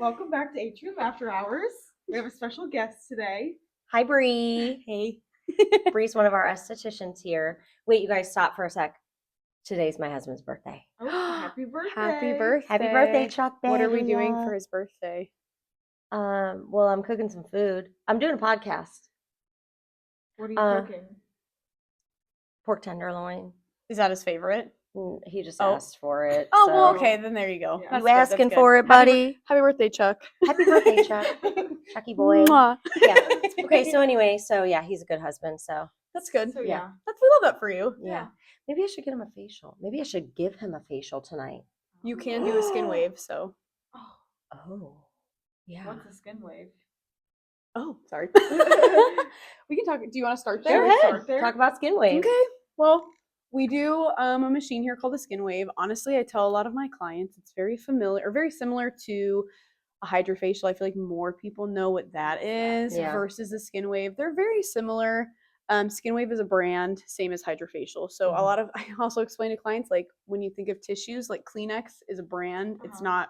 Welcome back to Atrium After Hours. We have a special guest today. Hi, Bree. Hey. Bree's one of our estheticians here. Wait, you guys, stop for a sec. Today's my husband's birthday. Oh, happy birthday. Happy birthday. Happy birthday, Chuck. What are we doing for his birthday? Well, I'm cooking some food. I'm doing a podcast. What are you cooking? Pork tenderloin. Is that his favorite? He just asked for it. Oh, so. well, okay, then there you go. Yeah. You asking for it, buddy? Happy birthday, Chuck. Happy birthday, Chuck. Chucky boy. Mwah. Yeah. Okay, so anyway, he's a good husband, so. That's good. So, yeah. We love that for you. Yeah. Maybe I should get him a facial. Maybe I should give him a facial tonight. You can do a skin wave, so. Oh. Yeah. What's a skin wave? Oh, sorry. We can talk. Do you want to start Go there? ahead. Start there. Talk about skin waves. Okay. Well, we do a machine here called a skin wave. Honestly, I tell a lot of my clients it's very familiar or very similar to a hydrofacial. I feel like more people know what that is versus a skin wave. They're very similar. Skin wave is a brand, same as hydrofacial. So I also explain to clients, like when you think of tissues, like Kleenex is a brand. It's not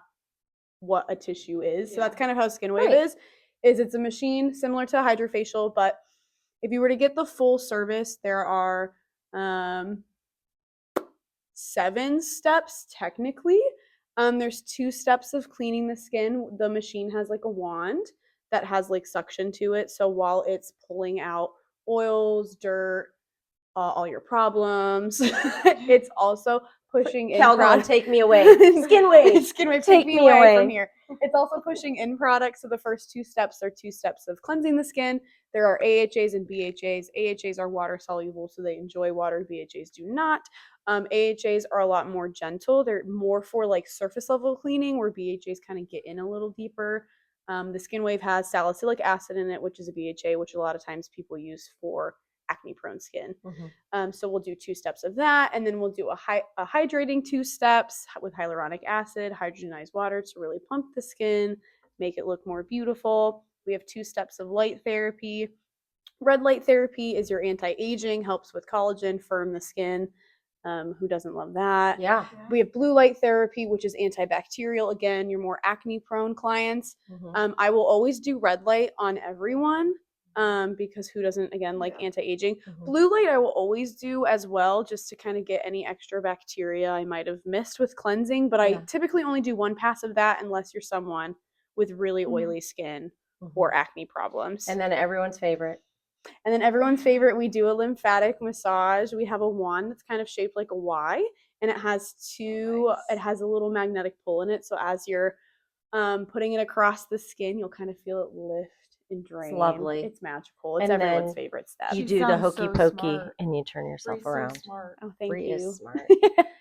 what a tissue is. So that's kind of how skin wave is it's a machine similar to a hydrofacial, but if you were to get the full service, there are 7 steps technically. There's 2 steps of cleaning the skin. The machine has like a wand that has like suction to it. So while it's pulling out oils, dirt, all your problems, it's also pushing in Calgon, take me away. Skin wave. Skin wave, take me away from here. It's also pushing in products. So the first 2 steps are 2 steps of cleansing the skin. There are AHAs and BHAs. AHAs are water soluble, so they enjoy water. BHAs do not. AHAs are a lot more gentle. They're more for like surface level cleaning, where BHAs kind of get in a little deeper. The skin wave has salicylic acid in it, which is a BHA, which a lot of times people use for acne prone skin. So we'll do 2 steps of that, and then we'll do a hydrating 2 steps with hyaluronic acid, hydrogenized water to really plump the skin, make it look more beautiful. We have 2 steps of light therapy. Red light therapy is your anti-aging, helps with collagen, firm the skin. Who doesn't love that? Yeah. We have blue light therapy, which is antibacterial. Again, your more acne prone clients. I will always do red light on everyone. Because who doesn't, again, like anti-aging. Blue light I will always do as well, just to kind of get any extra bacteria I might have missed with cleansing, but I typically only do 1 pass of that unless you're someone with really oily skin or acne problems. And then everyone's favorite, we do a lymphatic massage. We have a wand that's kind of shaped like a Y, and it has it has a little magnetic pull in it, so as you're putting it across the skin, you'll kind of feel it lift and drain. It's lovely. It's magical. It's and everyone's favorite step. You do the hokey pokey and you turn yourself Bree's around. So smart. Oh, thank Bree you. is smart.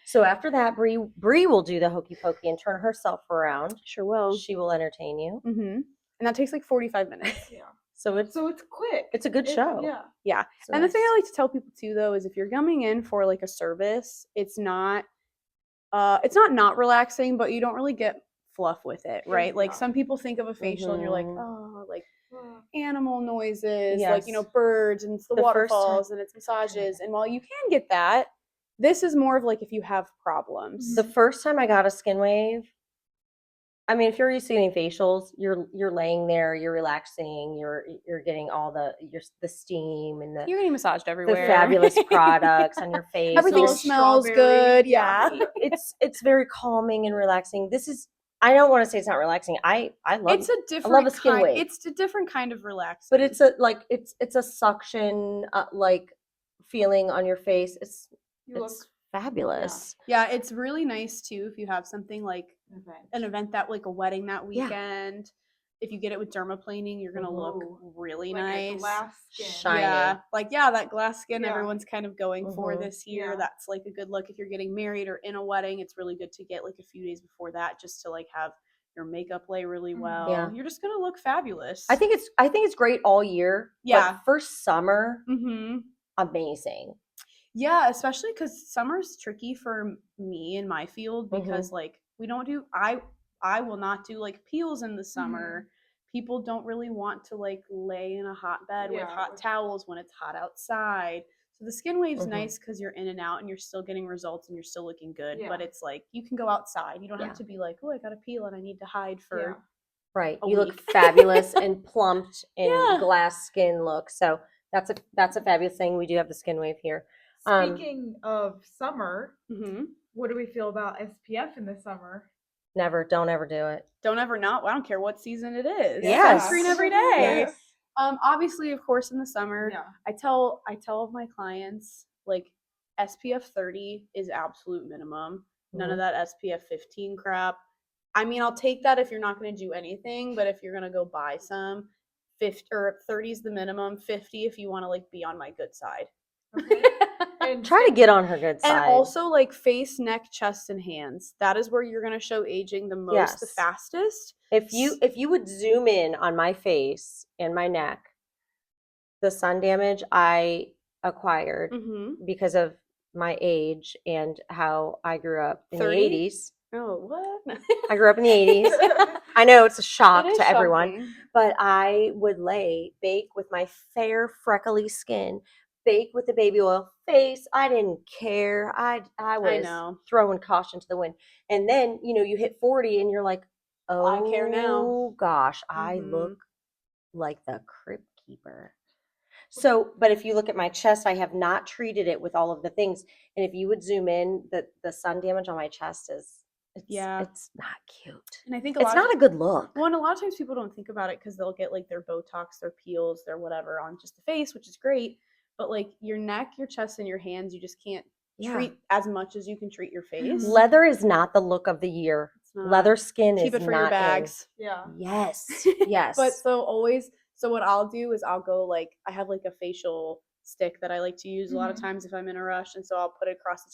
So after that, Bree will do the hokey pokey and turn herself around. Sure will. She will entertain you. And that takes like 45 minutes. So it's quick. It's a good show. Yeah. So and the thing I like to tell people too, though, is if you're coming in for like a service, it's not relaxing, but you don't really get fluff with it, right? Like some people think of a facial and you're like, oh, like animal noises, like, birds and the waterfalls and it's massages. And while you can get that, this is more of like if you have problems. The first time I got a skin wave, I mean, if you're used to getting facials, you're laying there, you're relaxing, you're getting all the steam and you're getting massaged everywhere. The fabulous products on your face. Everything smells good. Yeah. It's very calming and relaxing. I don't want to say it's not relaxing. I love a skin wave. It's a different kind of relaxing. But it's a suction like feeling on your face. It's fabulous. Yeah, it's really nice too if you have something like an event that like a wedding that weekend. If you get it with dermaplaning, you're gonna look really nice. Glass skin. Shiny. Yeah, that glass skin everyone's kind of going for this year. Yeah. That's like a good look. If you're getting married or in a wedding, it's really good to get like a few days before that, just to like have your makeup lay really well. Yeah. You're just gonna look fabulous. I think it's great all year. Yeah. But for summer, amazing. Yeah, especially because summer's tricky for me in my field because like we don't do I will not do like peels in the summer. People don't really want to like lay in a hot bed with hot towels when it's hot outside. So the skin wave's nice because you're in and out and you're still getting results and you're still looking good. But it's like you can go outside. You don't have to be like, oh, I got to peel and I need to hide for Right. a You look week. fabulous and plumped and Yeah. glass skin look. So that's a fabulous thing. We do have the Skin Wave here. Speaking of summer, Mm-hmm. what do we feel about SPF in the summer? Don't ever do it. Don't ever not. I don't care what season it is. Yes. Sunscreen every day. Yes. Obviously, of course, in the summer, Yeah. I tell my clients like SPF 30 is absolute minimum. None of that SPF 15 crap. I mean, I'll take that if you're not going to do anything, but if you're going to go buy some, 50 or 30 is the minimum. 50 if you want to like be on my good side. Okay. And Try to get on her good side. And also like face, neck, chest, and hands. That is where you're going to show aging the most, the Yes. fastest. If you would zoom in on my face and my neck, the sun damage I acquired Mm-hmm. because of my age and how I grew up in 30? the 80s. Oh, what? I grew up in the 80s. I know it's a shock It is to everyone, shocking. but I would bake with my fair, freckly skin, bake with the baby oil face. I didn't care. I was know. throwing caution to the wind. And then, you hit 40 and you're like, oh, I care now. gosh, I Mhm. look like the crypt keeper. So, but if you look at my chest, I have not treated it with all of the things. And if you would zoom in, the sun damage on my chest it's not cute. And I think It's not a good look. Well, and a lot of times people don't think about it because they'll get like their Botox, their peels, their whatever on just the face, which is great. But like your neck, your chest, and your hands, you just can't treat as much as you can treat your face. Leather is not the look of the year. It's not. Leather skin Keep is it for not your bags. Yeah. Yes. Yes. But so what I'll do is I'll go like I have like a facial stick that I like to use a lot of times if I'm in a rush, and so I'll put it across the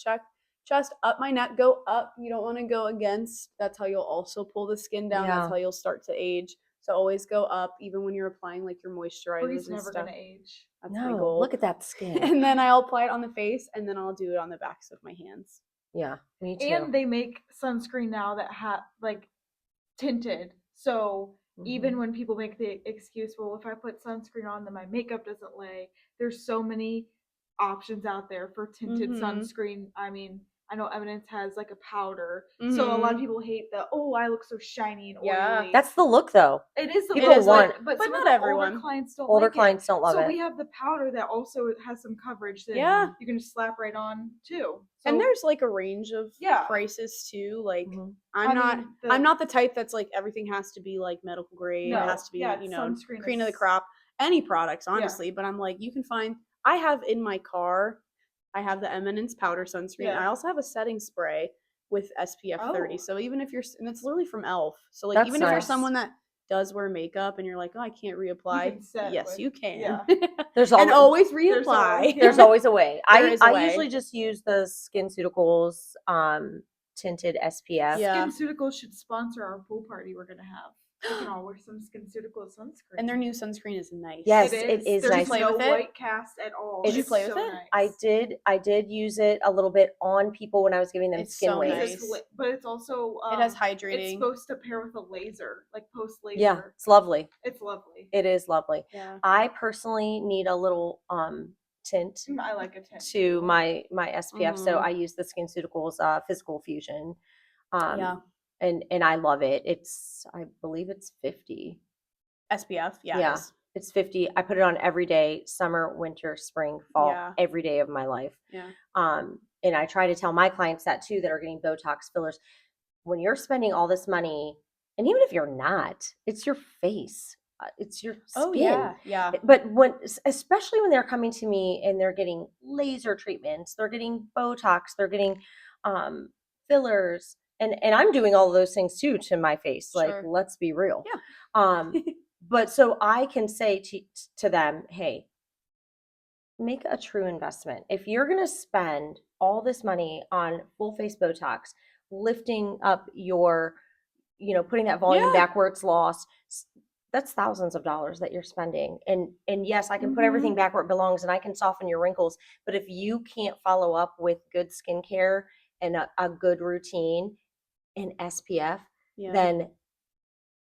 chest, up my neck, go up. You don't want to go against. That's how you'll also pull the skin down. Yeah. That's how you'll start to age. So always go up, even when you're applying like your moisturizers Bree's and never stuff. gonna age. That's my goal. Look at that skin. And then I'll apply it on the face, and then I'll do it on the backs of my hands. Yeah, me too. And they make sunscreen now that have like tinted. So even when people make the excuse, well, if I put sunscreen on, then my makeup doesn't lay. There's so many options out there for tinted sunscreen. I mean, I know Eminence has like a powder. So a lot of people hate I look so shiny and oily. Yeah. That's the look though. It is the People look, want, but some not of the everyone. older clients don't older like clients don't love so it. we have the powder that also has some coverage that you can just slap right on too. So, and there's like a range of prices too. Like I'm not the type that's like everything has to be like medical grade. No, it has to be sunscreen cream of the crop. Any products, honestly. Yeah. But I'm like, you can find. I have in my car. I have the Eminence powder sunscreen. Yeah. I also have a setting spray with SPF 30. Oh. So even if and it's literally from Elf. So like That's even if you're nice. someone that does wear makeup and you're like, oh, I can't reapply. Yes, you can. Yeah. There's and always reapply. there's always a way. There is a I way. usually just use the SkinCeuticals tinted SPF. Yeah. SkinCeuticals should sponsor our pool party we're gonna have. We can all wear some SkinCeuticals sunscreen. And their new sunscreen is nice. Yes, it is There's nice. play no with it? white cast at all. Did you It's play with so it? Nice. I did use it a little bit on people when I was giving them It's skin so waves. nice. But it's also it has It's hydrating. supposed to pair with a laser, like post laser. Yeah, it's lovely. It's lovely. It is lovely. Yeah. I personally need a little tint I like a tint to my SPF, so I use the SkinCeuticals Physical Fusion. And I love it. I believe it's 50 SPF. Yeah. It's 50. I put it on every day, summer, winter, spring, fall, every day of my life. Yeah. And I try to tell my clients that too, that are getting Botox fillers. When you're spending all this money, and even if you're not, it's your face. It's your skin. Oh, yeah. But especially when they're coming to me and they're getting laser treatments, they're getting Botox, they're getting fillers, and I'm doing all of those things too to my face. Like, let's be real. Yeah. But so I can say to them, hey, make a true investment. If you're going to spend all this money on full face Botox, lifting up your, putting that volume back where it's lost, that's thousands of dollars that you're spending. And yes, I can put everything back where it belongs and I can soften your wrinkles. But if you can't follow up with good skincare and a good routine and SPF, then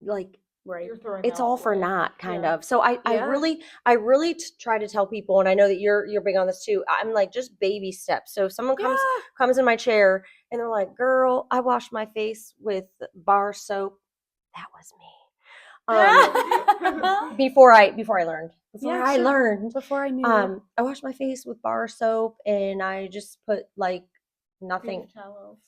like, it's all for naught kind of. So I really try to tell people, and I know that you're big on this too. I'm like, just baby steps. So if someone comes in my chair and they're like, girl, I washed my face with bar soap. That was me. Before I learned. Yeah, I sure. learned. Before I knew. I washed my face with bar soap and I just put like nothing. Beef tallow.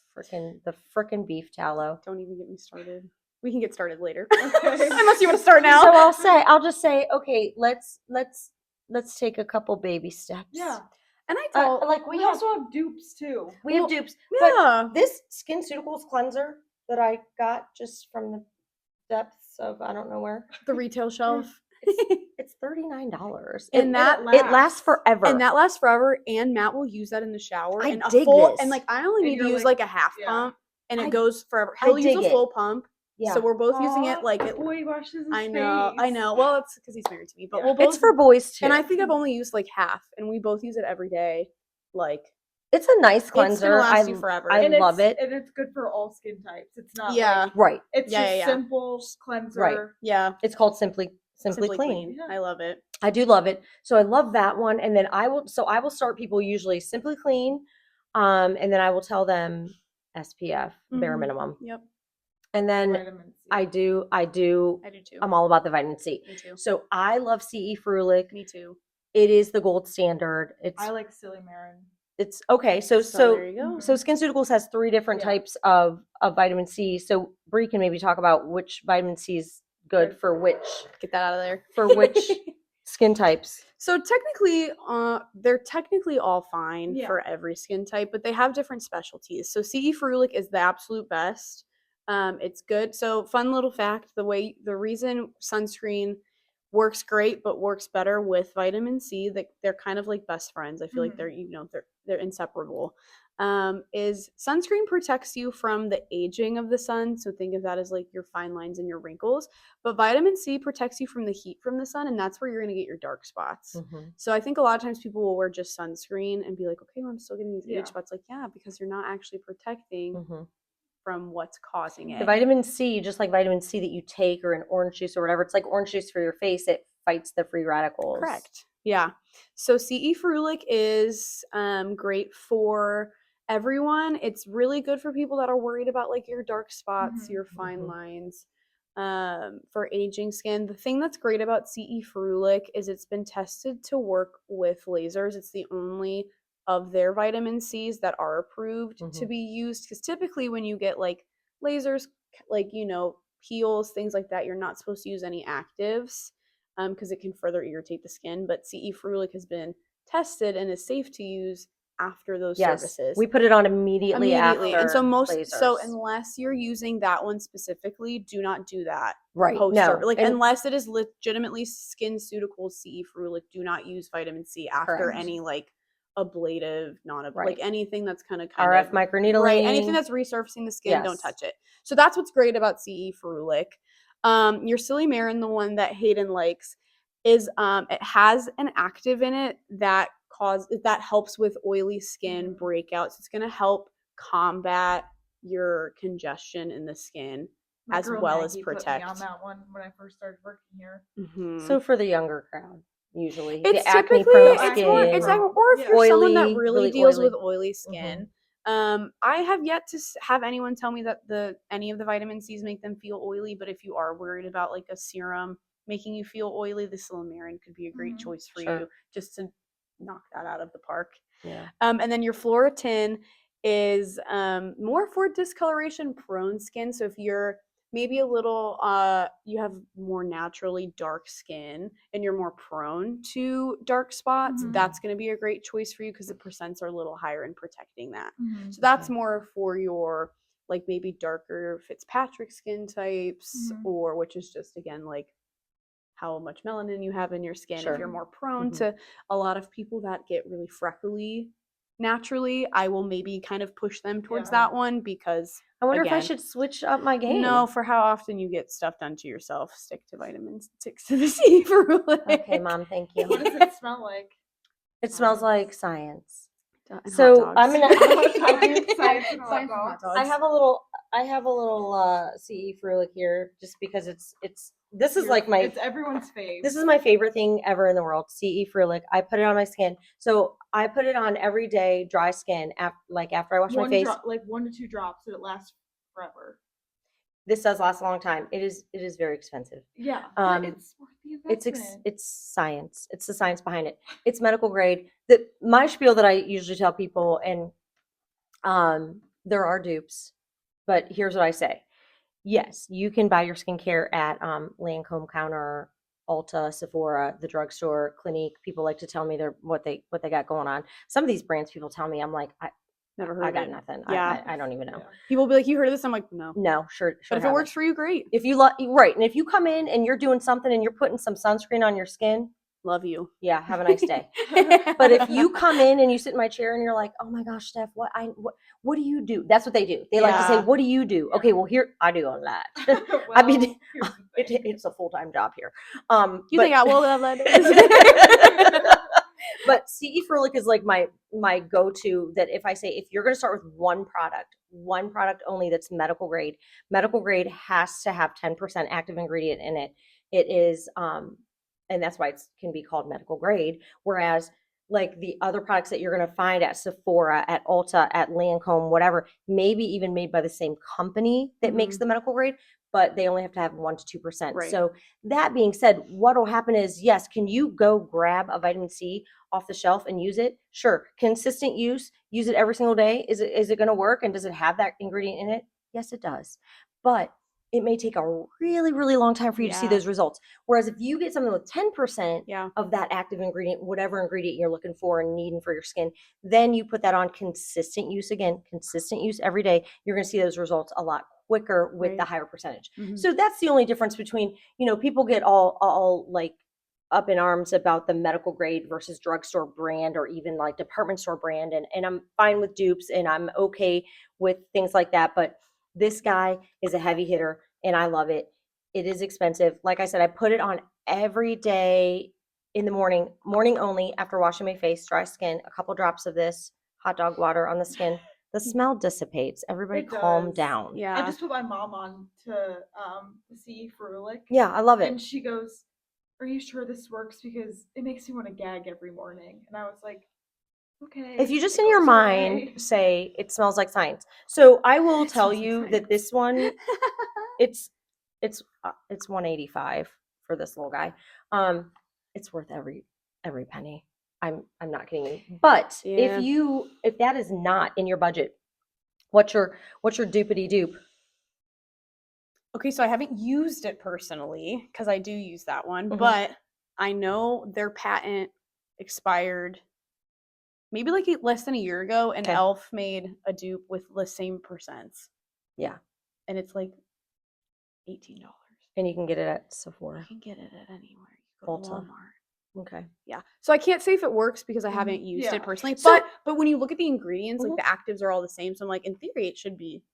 Frickin' beef tallow. Don't even get me started. We can get started later. Okay. Unless you want to start now. So I'll just say, okay, let's take a couple baby steps. Yeah. And I tell like We also have dupes too. we have dupes. yeah. But this SkinCeuticals cleanser that I got just from the depths of I don't know where, The retail shelf. it's $39. And that it lasts forever. And that lasts forever. And Matt will use that in the shower. I And a dig full this. and like I only And need to you're use like- like a half yeah. pump and it I- goes forever. I He'll use dig a it. full pump. Yeah. So we're both using it like it. Boy washes his I face. know. Well, it's because he's married to me, but Yeah. we'll both. It's for boys too. And I think I've only used like half, and we both use it every day. Like it's a nice cleanser. it's gonna last you forever. I And love it. And it's good for all skin types. It's not Yeah. like, Right. it's Yeah, just yeah. simple cleanser. Right. yeah, It's called Simply Clean. Yeah. I love it. I do love it. So I love that one. And then I will start people usually Simply Clean. And then I will tell them SPF, bare Mhm. minimum. Yep, And then Vitamin C. I do I do too. I'm all about the vitamin C. Me too. So I love CE Frulic. Me too. It is the gold standard. I like Silymarin. It's okay. So there you go. So SkinCeuticals has 3 different Yeah. types of vitamin C. So Bree can maybe talk about which vitamin C is good for which Get that out of there. skin types. So technically, they're technically all fine Yeah. for every skin type, but they have different specialties. So CE Ferulic is the absolute best. It's good. So fun little fact: the reason sunscreen works great, but works better with vitamin C, that they're kind of like best friends. I feel like they're inseparable. Is sunscreen protects you from the aging of the sun. So think of that as like your fine lines and your wrinkles. But vitamin C protects you from the heat from the sun, and that's where you're going to get your dark spots. Mm-hmm. So I think a lot of times people will wear just sunscreen and be like, okay, well, I'm still getting these Yeah. age spots. Like, yeah, because you're not actually protecting from what's causing it. The vitamin C, just like vitamin C that you take or in orange juice or whatever, it's like orange juice for your face. It fights the free radicals. Correct. Yeah. So CE Ferulic is great for everyone. It's really good for people that are worried about like your dark spots, your fine lines, for aging skin. The thing that's great about CE Ferulic is it's been tested to work with lasers. It's the only of their vitamin C's that are approved to be used, because typically when you get like lasers, like peels, things like that, you're not supposed to use any actives because it can further irritate the skin. But CE Ferulic has been tested and is safe to use after those services. We put it on immediately after. And so lasers. unless you're using that one specifically, do not do that. Right. Post No. Unless it is legitimately SkinCeuticals CE Ferulic, do not use vitamin C after Correct. any like ablative, like anything that's kind RF of microneedling. right, anything that's resurfacing the skin, don't touch it. So that's what's great about CE Ferulic. Your Silymarin, the one that Hayden likes, is it has an active in it that helps with oily skin breakouts. It's going to help combat your congestion in the skin as well as protect. Put me on that one when I first started working here. So for the younger crowd, usually it's the acne typically prone it's skin, more, it's like, or if you're someone that really deals oily. with oily skin. I have yet to have anyone tell me that any of the vitamin C's make them feel oily, but if you are worried about like a serum making you feel oily, the Silymarin could be a great choice for you, just to knock that out of the park. Yeah. And then your Floritin is more for discoloration prone skin. So if you're maybe a little you have more naturally dark skin and you're more prone to dark spots, that's going to be a great choice for you because the percents are a little higher in protecting that. So that's more for your like maybe darker Fitzpatrick skin types, or which is just again like how much melanin you have in your skin. If you're more prone to a lot of people that get really freckly naturally, I will maybe kind of push them towards that one, because I wonder if I should switch up my game. No, for how often you get stuff done to yourself, stick to vitamins, stick to the CE Ferulic. Okay, Mom, thank you. What does it smell like? It smells like science. And So hot I'm dogs. gonna. Science and hot and hot dogs. dogs. I have a little CE Ferulic here, just because this is like It's everyone's fave. This is my favorite thing ever in the world, CE Ferulic. I put it on my skin. So I put it on every day, dry skin, after I wash my face. Like 1 to 2 drops, and it lasts forever. This does last a long time. It is very expensive. Yeah, Um, but it's worth the It's investment. it's science. It's the science behind it. It's medical grade. My spiel that I usually tell people, and there are dupes, but here's what I say. Yes, you can buy your skincare at Lancome Counter, Ulta, Sephora, the drugstore, Clinique. People like to tell me what they got going on. Some of these brands people tell me, I'm like, Never heard I of got it. nothing. Yeah. I don't even know. Yeah. People will be like, you heard of this? I'm like, no. No, sure. But if it works for you, great. If you right, and if you come in and you're doing something and you're putting some sunscreen on your skin, Love you. yeah, have a nice day. But if you come in and you sit in my chair and you're like, oh my gosh, Steph, what do you do? That's what they do. They like to say, Yeah. what do you do? Yeah. Okay, well here I do a lot. Well, I mean, here's the thing. it's a full-time job here. You think I will love But CE Fröhlich is like my go-to, that if I say, if you're going to start with one product only that's medical grade has to have 10% active ingredient in it. It is and that's why it can be called medical grade. Whereas like the other products that you're going to find at Sephora, at Ulta, at Lancome, whatever, maybe even made by the same company that makes the medical grade, but they only have to have 1 to 2%. Right. So that being said, what will happen is, yes, can you go grab a vitamin C off the shelf and use it? Sure. Consistent use it every single day. Is it going to work? And does it have that ingredient in it? Yes, it does. But it may take a really, really long time for you to see Yeah. those results. Whereas if you get something with 10% Yeah. of that active ingredient, whatever ingredient you're looking for and needing for your skin, then you put that on consistent use every day, you're going to see those results a lot quicker with Right. the higher percentage. Mhm. So that's the only difference between, people get all like up in arms about the medical grade versus drugstore brand, or even like department store brand. And I'm fine with dupes and I'm okay with things like that. But this guy is a heavy hitter and I love it. It is expensive. Like I said, I put it on every day in the morning only, after washing my face, dry skin, a couple drops of this hot dog water on the skin. The smell dissipates. Everybody It calm does. down. Yeah. I just put my mom on to the CE Fröhlich. Yeah, I love it. And she goes, "Are you sure this works? Because it makes me want to gag every morning." And I was like, "Okay." If you just it in your goes mind away. say it smells like science. So I will It tell smells like you science. that this one, it's 185 for this little guy. It's worth every penny. I'm not kidding you. But Yeah. if that is not in your budget, what's your doopity dupe? Okay, so I haven't used it personally because I do use that one, Mhm. but I know their patent expired maybe like less than a year ago, and Okay. Elf made a dupe with the same percents. Yeah. And it's like $18. And you can get it at You Sephora. can get it at anywhere. You go to Ulta. Walmart. Okay. Yeah. So I can't say if it works because I haven't used Yeah. it personally. So- but when you look at the ingredients, Mhm. like the actives are all the same. So I'm like, in theory, it should be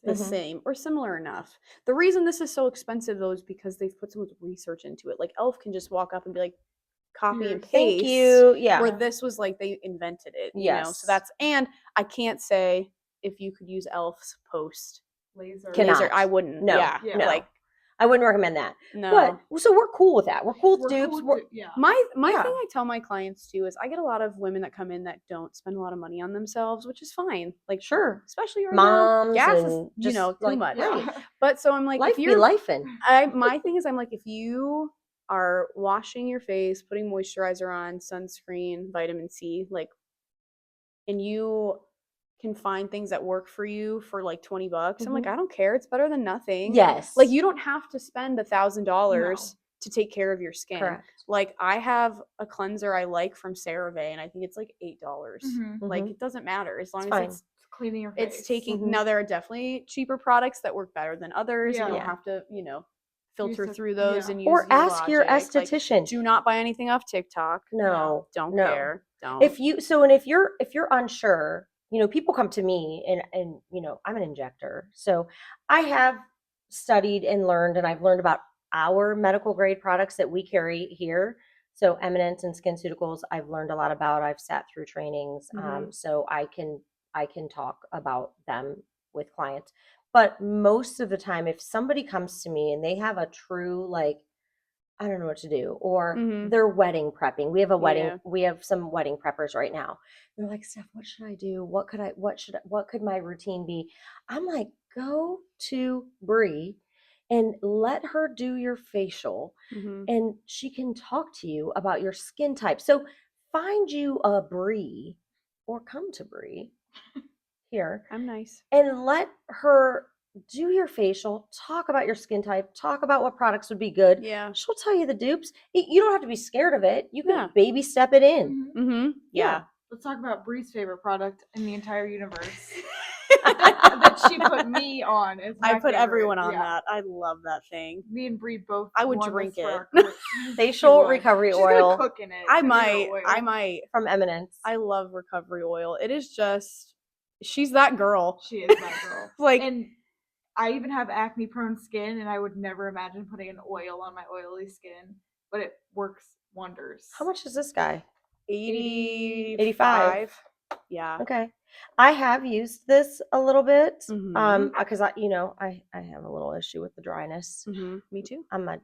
the Mhm. same or similar enough. The reason this is so expensive though is because they've put so much research into it. Like Elf can just walk up and be like, copy and Here's- paste. Thank you. Yeah. Where this was like they invented it, you know. Yes. So that's, and I can't say if you could use Elf's post laser. Cannot. laser. I wouldn't. No. Yeah. No. Like I wouldn't recommend that. no. But so we're cool with that. We're cool with We're dupes. cool with yeah. My Yeah. thing I tell my clients too is I get a lot of women that come in that don't spend a lot of money on themselves, which is fine. Like Sure. especially right Moms now, gas is and too just, like, much. right. But so I'm like, Life if be you're lifing. my thing is I'm like, if you are washing your face, putting moisturizer on, sunscreen, vitamin C, like, and you can find things that work for you for like $20, I'm like, I don't care. It's better than nothing. Yes. Like you don't have to spend $1,000 No. to take care of your skin. Correct. Like I have a cleanser I like from CeraVe, and I think it's like $8. Like Mhm. it doesn't matter as long It's as fine. it's Cleaning your face. it's taking. Mhm. Now there are definitely cheaper products that work better than others. Yeah. You don't Yeah. have to, filter Use through those yeah. and use Or your ask your logic. Like, esthetician. do not buy anything off TikTok. No. Don't no. care. Don't. If you're unsure, people come to me and I'm an injector. So I have studied and learned, and I've learned about our medical grade products that we carry here. So Eminence and SkinCeuticals, I've learned a lot about. I've sat through trainings, Mhm. so I can talk about them with clients. But most of the time, if somebody comes to me and they have a true, like, I don't know what to do, or Mhm. they're wedding prepping. We have a wedding. Yeah. We have some wedding preppers right now. They're like, Steph, what should I do? What could my routine be? I'm like, go to Bree and let her do your facial, and she can talk to you about your skin type. So find you a Bree or come to Bree here I'm nice. and let her do your facial, talk about your skin type, talk about what products would be good. Yeah. She'll tell you the dupes. You don't have to be scared of it. You can Yeah. baby step it in. Mhm. Yeah. Let's talk about Bree's favorite product in the entire universe that she put me on. Is my I put favorite. everyone on Yeah. that. I love that thing. Me and Bree both. I would won drink this for it. our cook. Facial She would. recovery She's oil. gonna cook in it. I It's gonna be her might. oil. I might. From Eminence. I love recovery oil. It is just, she's that girl. She is that girl. Like, and I even have acne prone skin, and I would never imagine putting an oil on my oily skin, but it works wonders. How much is this guy? 85. Yeah. Okay. I have used this a little bit Mhm. because I have a little issue with the dryness. Me too. I'm a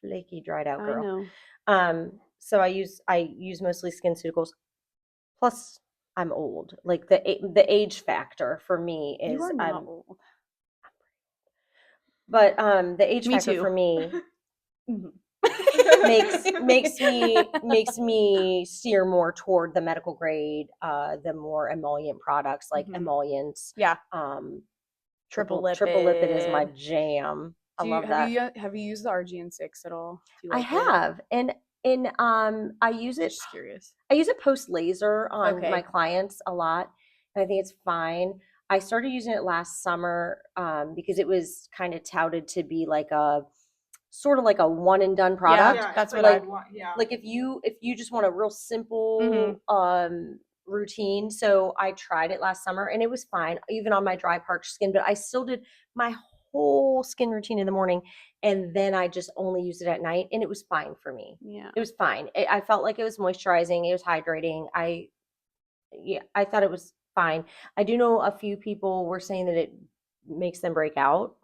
flaky dried out girl. I know. So I use mostly SkinCeuticals. Plus I'm old. Like the age factor for me is You are not old. But the age Me factor too. for me Mhm. makes me steer more toward the medical grade, the more emollient products like emollients. Yeah. Triple lipid is my lipid. jam. I love that. Have you used the RGN6 at all? Do you I like have, and I use it? it. Just curious. I use it post laser on Okay. my clients a lot, and I think it's fine. I started using it last summer because it was kind of touted to be like a sort of like a one and done product. Yeah, that's what like, I want. Yeah. Like if you just want a real simple routine. So I tried it last summer and it was fine, even on my dry parched skin, but I still did my whole skin routine in the morning, and then I just only used it at night, and it was fine for me. Yeah. It was fine. I felt like it was moisturizing, it was hydrating. I thought it was fine. I do know a few people were saying that it makes them break out.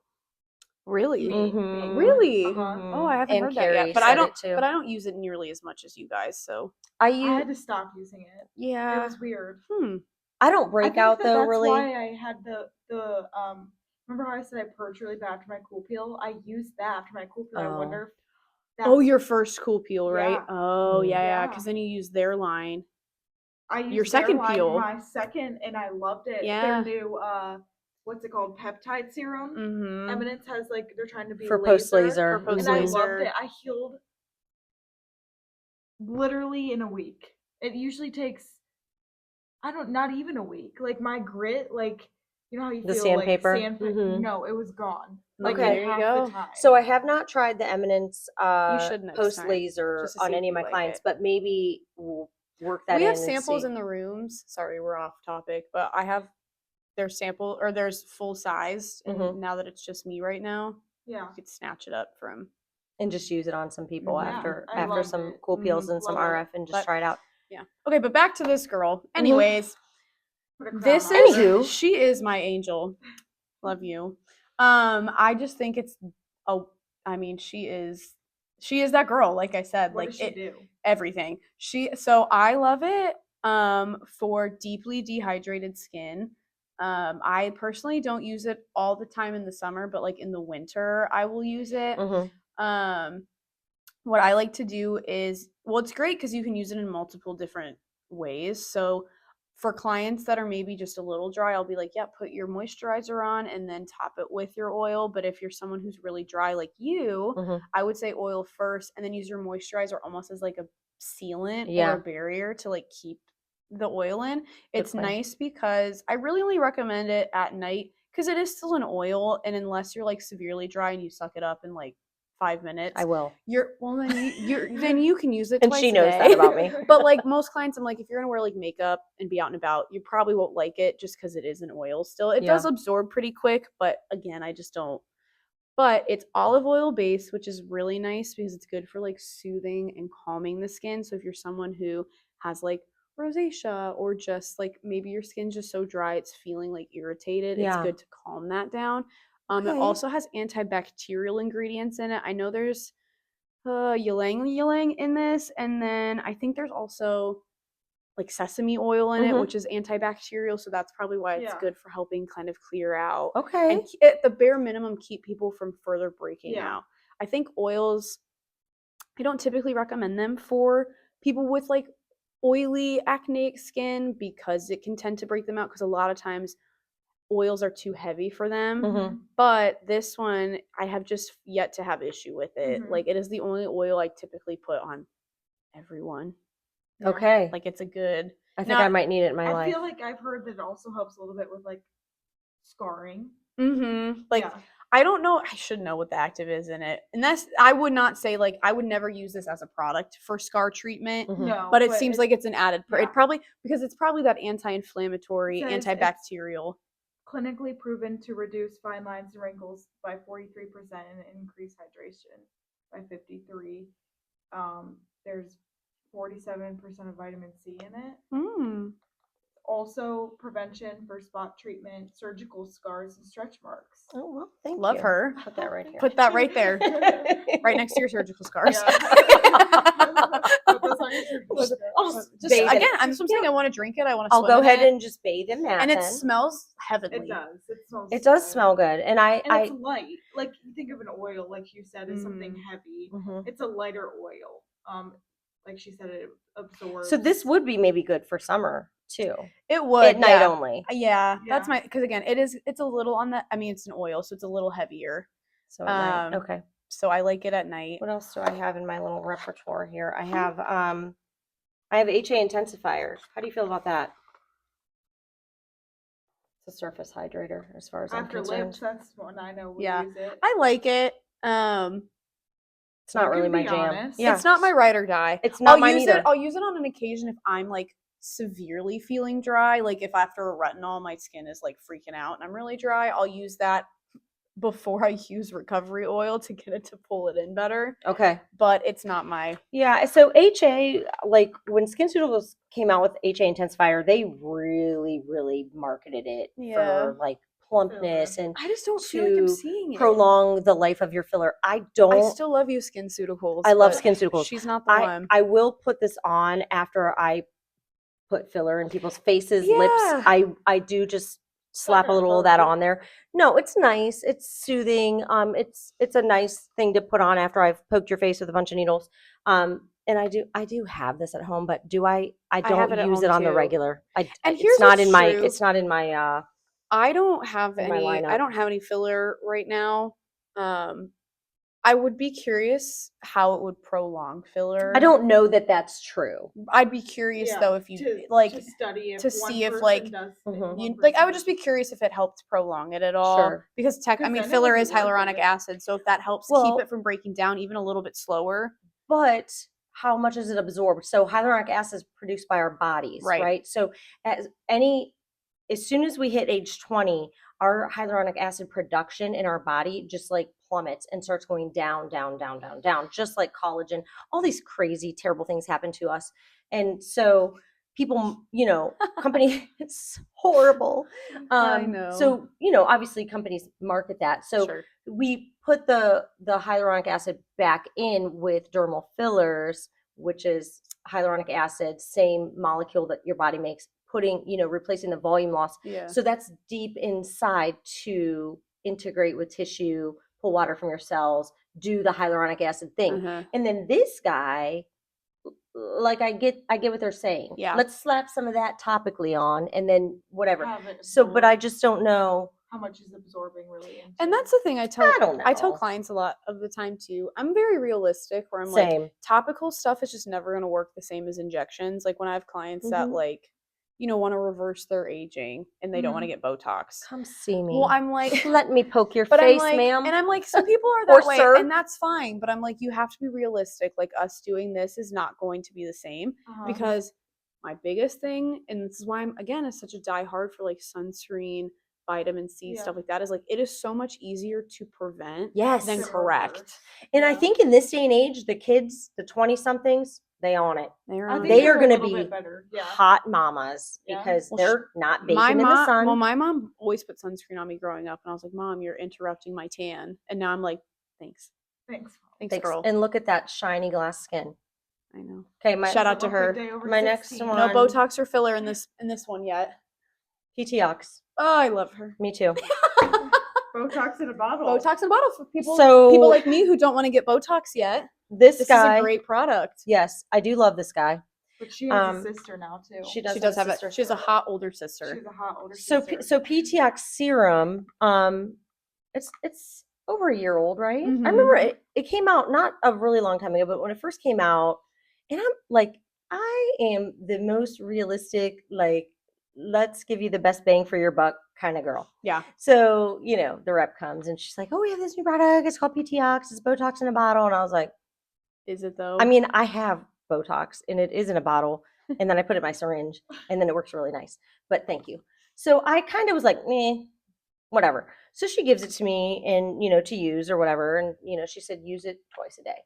Really? Mhm. Really? Uh-huh. Oh, I haven't And heard that Carrie yet. But said I don't. it too. But I don't use it nearly as much as you guys. So I I had use to stop using it. It yeah. was weird. I don't I break think out that though, that's really. why I had the remember how I said I purged really bad after my cool peel? I used that after my cool peel. I wonder if that's, Oh, your first cool peel, right? Yeah. Oh, yeah. Yeah. Because then you use their line. I used Your their second line, peel. my second, and I loved it. Yeah. Their new what's it called? Peptide serum. Mm-hmm. Eminence has like they're trying to be For laser, post laser. For post and I laser. loved it. I healed literally in a week. It usually takes not even a week. Like my grit, like you know how you The feel sandpaper? like sandpaper. Mhm. No, it was gone. Like Okay. in There you half go. the time. So I have not tried the Eminence You should next post time, laser just to on see if any of you my like clients, it. but maybe we'll work that in. We have and samples see. in the rooms. Sorry, we're off topic, but I have their sample or there's full size, and now that it's just me right now, Yeah. you could snatch it up from. And just use it on some people Mhm. after I loved some it. cool peels and some Love it. RF and just But- try it out. Yeah. Okay, but back to this girl. Anyways, Put a crown this on is her. Anywho. she is my angel. Love you. I just think it's I mean, she is that girl, like I said, What like does she do? everything. So I love it for deeply dehydrated skin. I personally don't use it all the time in the summer, but like in the winter I will use it. What I like to do is, well, it's great because you can use it in multiple different ways. So for clients that are maybe just a little dry, I'll be like, yeah, put your moisturizer on and then top it with your oil. But if you're someone who's really dry like you, I would say oil first and then use your moisturizer almost as like a sealant or a barrier to like keep the oil in. It's nice because I really only recommend it at night because it is still an oil, and unless you're like severely dry and you suck it up in like 5 minutes, I will. Then you can use it And twice she a knows day. that about me. But like most clients, I'm like, if you're gonna wear like makeup and be out and about, you probably won't like it just because it is an oil still. It does absorb pretty quick, but again, I just don't. But it's olive oil based, which is really nice because it's good for like soothing and calming the skin. So if you're someone who has like rosacea or just like maybe your skin's just so dry it's feeling like irritated, it's good to calm that down. It also has antibacterial ingredients in it. I know there's ylang ylang in this, and then I think there's also like sesame oil in it, Mhm. which is antibacterial. So that's probably why it's Yeah. good for helping kind of clear out. Okay. And at the bare minimum, keep people from further breaking Yeah. out. I think oils, I don't typically recommend them for people with like oily acneic skin because it can tend to break them out because a lot of times oils are too heavy for them. Mhm. But this one, I have just yet to have issue with it. Mhm. Like it is the only oil I typically put on everyone. Yeah. Okay. Like it's a good. I think Now, I might need it in my I life. feel like I've heard that it also helps a little bit with like scarring. Like Yeah. I don't know. I should know what the active is in it, and that's I would not say like I would never use this as a product for scar treatment. Mhm. No, But it seems like it's an added. yeah. It probably because it's probably that anti-inflammatory, It says it's antibacterial. clinically proven to reduce fine lines and wrinkles by 43% and increase hydration by 53. There's 47% of vitamin C in it. Mm. Also, prevention for spot treatment, surgical scars, and stretch marks. Oh well, thank Love you. her. Put that right here. Put that right there, right next to your surgical scars. Yeah. Put this on your surgical Just- scars. Just Bathe in again, it. I'm saying I want to drink it. I want to. I'll go ahead it. and just bathe in that. And it then. smells heavenly. It does. It smells. It does good. smell good, and And it's light. Like you think of an oil, like you said, as something heavy. Mhm. It's a lighter oil. Like she said, it absorbs. So this would be maybe good for summer too. It would At night only. Yeah, that's Yeah. my because again, it's a little on the. I mean, it's an oil, so it's a little heavier. So at night. Okay. So I like it at night. What else do I have in my little repertoire here? I have HA intensifiers. How do you feel about that? It's a surface hydrator as far as I'm After concerned. lips, that's when I know we Yeah. use it. I like it. It's not I really can my be jam. honest. Yeah. It's not my ride or die. It's not I'll mine use either. it. I'll use it on an occasion if I'm like severely feeling dry. Like if after a retinol, my skin is like freaking out and I'm really dry. I'll use that before I use recovery oil to get it to pull it in better. Okay. But it's not my. Yeah. So HA, like when SkinCeuticals came out with HA intensifier, they really, really marketed it for like plumpness and I just don't feel like I'm to seeing it. prolong the life of your filler. I still love you, SkinCeuticals. I love but SkinCeuticals. She's not the one. I will put this on after I put filler in people's faces, Yeah. lips. I do just slap a little of that on there. No, it's nice. It's soothing. It's a nice thing to put on after I've poked your face with a bunch of needles. And I do have this at home, but I don't have it at use home it on the too. regular. And it's here's not what's in my true. it's not in my I don't have in my any. lineup. I don't have any filler right now. I would be curious how it would prolong filler. I don't know that that's true. I'd be curious though if you to study if to one see if person like does Mhm. you one like I would person just be curious if it helped prolong it at all. Sure. Because I Because mean then it filler would be is worth hyaluronic it. acid, so if that helps Well- keep it from breaking down even a little bit slower. But how much is it absorbed? So hyaluronic acid is produced by our bodies, Right. right? So as soon as we hit age 20, our hyaluronic acid production in our body just like plummets and starts going down, down, down, down, down, just like collagen. All these crazy, terrible things happen to us. And so people, company, it's horrible. I know. So, obviously companies market that. So Sure. we put the hyaluronic acid back in with dermal fillers, which is hyaluronic acid, same molecule that your body makes, replacing the volume loss. Yeah. So that's deep inside to integrate with tissue, pull water from your cells, do the hyaluronic acid thing. Uh-huh. And then this guy, like I get what they're saying. Yeah. Let's slap some of that topically on and then whatever. Have it So, but I absorb just don't know. how much is absorbing really into And it. that's the thing I don't know. tell clients a lot of the time too. I'm very realistic where I'm like Same. topical stuff is just never going to work the same as injections. Like when I have clients that Mhm. like want to reverse their aging and they don't want to get Botox. Come see me. Well, I'm like let me poke your but face, I'm like, ma'am. and I'm like, some people are Or that way, sir. and that's fine. But I'm like, you have to be realistic. Like us doing this is not going to be the same because my biggest thing, and this is why I'm again such a diehard for like sunscreen, vitamin C, stuff like that, is like it is so much easier to prevent Yes. than To correct. reverse. And I Yeah. think in this day and age, the kids, the 20-somethings, they own it. They're I on think it. They they're are a going to little be bit better. Yeah. hot mamas Yeah. because Well, they're not baking my in the mom, sun. well, my mom always put sunscreen on me growing up, and I was like, Mom, you're interrupting my tan. And now I'm like, thanks, Thanks. thanks, Thanks. girl. And look at that shiny glass skin. I know. Okay, Shout out to her. My next 16. one. No Botox or filler in this one yet. PTX. Oh, I love her. Me too. Botox in a bottle. Botox in a bottle for people like me who don't want to get Botox yet. This is guy, a great product. Yes, I do love this guy. But she has a sister now too. She She does does have sister. She has a hot older sister. She's a hot older sister. So PTX serum, it's over a year old, right? Mhm. I remember it came out not a really long time ago, but when it first came out, and I'm like, I am the most realistic, like, let's give you the best bang for your buck kind of girl. Yeah. So, the rep comes and she's like, oh, we have this new product. It's called PTX. It's Botox in a bottle. And I was like, Is it though? I mean, I have Botox and it is in a bottle, and then I put it in my syringe, and then it works really nice. But thank you. So I kind of was like, meh, whatever. So she gives it to me and, to use or whatever. And, she said, use it twice a day.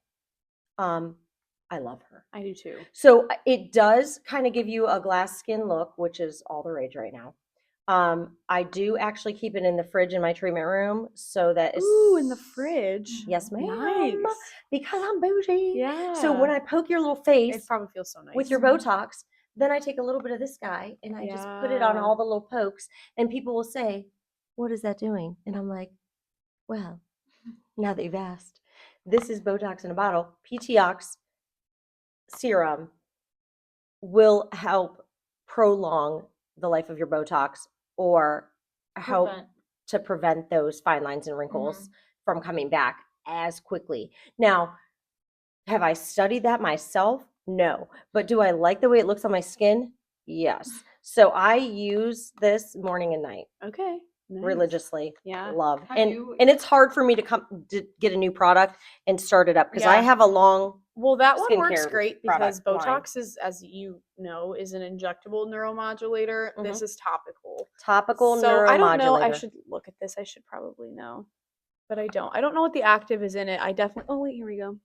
I love her. I do too. So it does kind of give you a glass skin look, which is all the rage right now. I do actually keep it in the fridge in my treatment room so that it's in the fridge. Yes, ma'am. Nice. Because I'm bougie. Yeah. So when I poke your little it face probably feels so nice with your Botox, then I take a little bit of this guy and I just put it on Yeah. all the little pokes, and people will say, what is that doing? And I'm like, well, now that you've asked, this is Botox in a bottle. PTX serum will help prolong the life of your Botox or help to prevent those fine lines and wrinkles from coming back as quickly. Now, have I studied that myself? No. But do I like the way it looks on my skin? Yes. So I use this morning and night. Okay. Nice. Religiously. Yeah. Love. And it's hard for me to get a new product and start it up because I have a long that one works skincare great because product Botox is, as you know, is an injectable neuromodulator. This is topical. Topical so neuromodulator. I don't know. I should look at this. I should probably know, but I don't. I don't know what the active is in it. I definitely. Oh wait, here we go.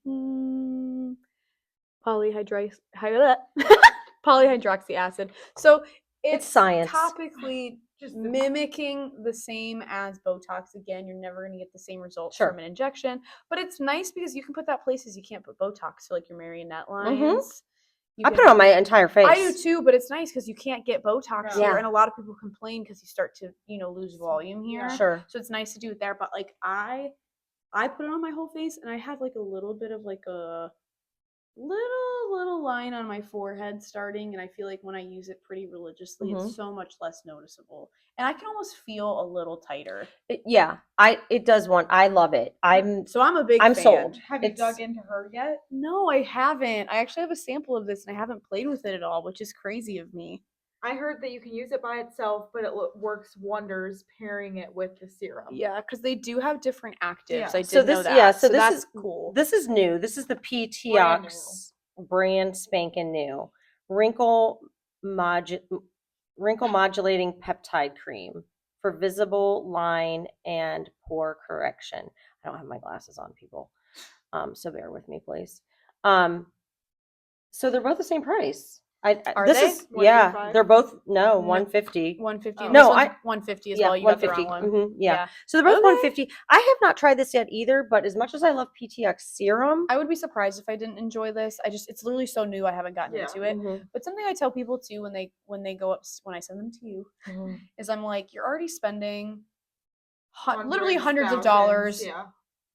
Polyhydroxy acid. So it's science. Topically just mimicking the same as Botox. Again, you're never going to get the same results from an injection, but it's nice because you can put that places you can't put Botox. So like your marionette lines. I put it on my entire face. I do too, but it's nice because you can't get Botox here, and a lot of people complain because you start to, lose volume here. Sure. So it's nice to do it there, but like I put it on my whole face, and I had like a little bit of like a little line on my forehead starting, and I feel like when I use it pretty religiously, it's so much less noticeable, and I can almost feel a little tighter. It does I love it. I'm a big I'm fan. sold. Have you dug into her yet? No, I haven't. I actually have a sample of this, and I haven't played with it at all, which is crazy of me. I heard that you can use it by itself, but it works wonders pairing it with the serum. Yeah, because they do have different actives. I did know that. Yeah, so that's is cool. This is new. This is the PTX brand spanking new wrinkle modulating peptide cream for visible line and pore correction. I don't have my glasses on, people, so bear with me, please. So they're both the same price. Are they? They're both 150. 150. No, 150 as well. You got the wrong one. Yeah. So they're both 150. I have not tried this yet either, but as much as I love PTX serum, I would be surprised if I didn't enjoy this. It's literally so new. I haven't gotten into it. But something I tell people too when they go up, when I send them to you, is I'm like, you're already spending literally hundreds of dollars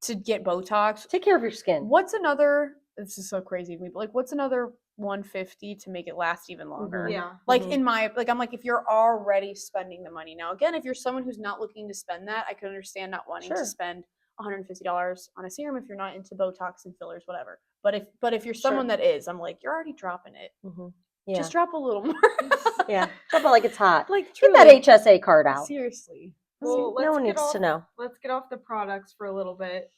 to get Botox. Take care of your skin. What's another? This is so crazy of me, but like, what's another 150 to make it last even longer? Like in my, like, I'm like, if you're already spending the money now, again, if you're someone who's not looking to spend that, I can understand not wanting to spend $150 on a serum if you're not into Botox and fillers, whatever. But if you're someone that is, I'm like, you're already dropping it. Just drop a little more. Drop it like it's hot. Like, get that HSA card out. Seriously. Well, no one needs to know. Let's get off the products for a little bit.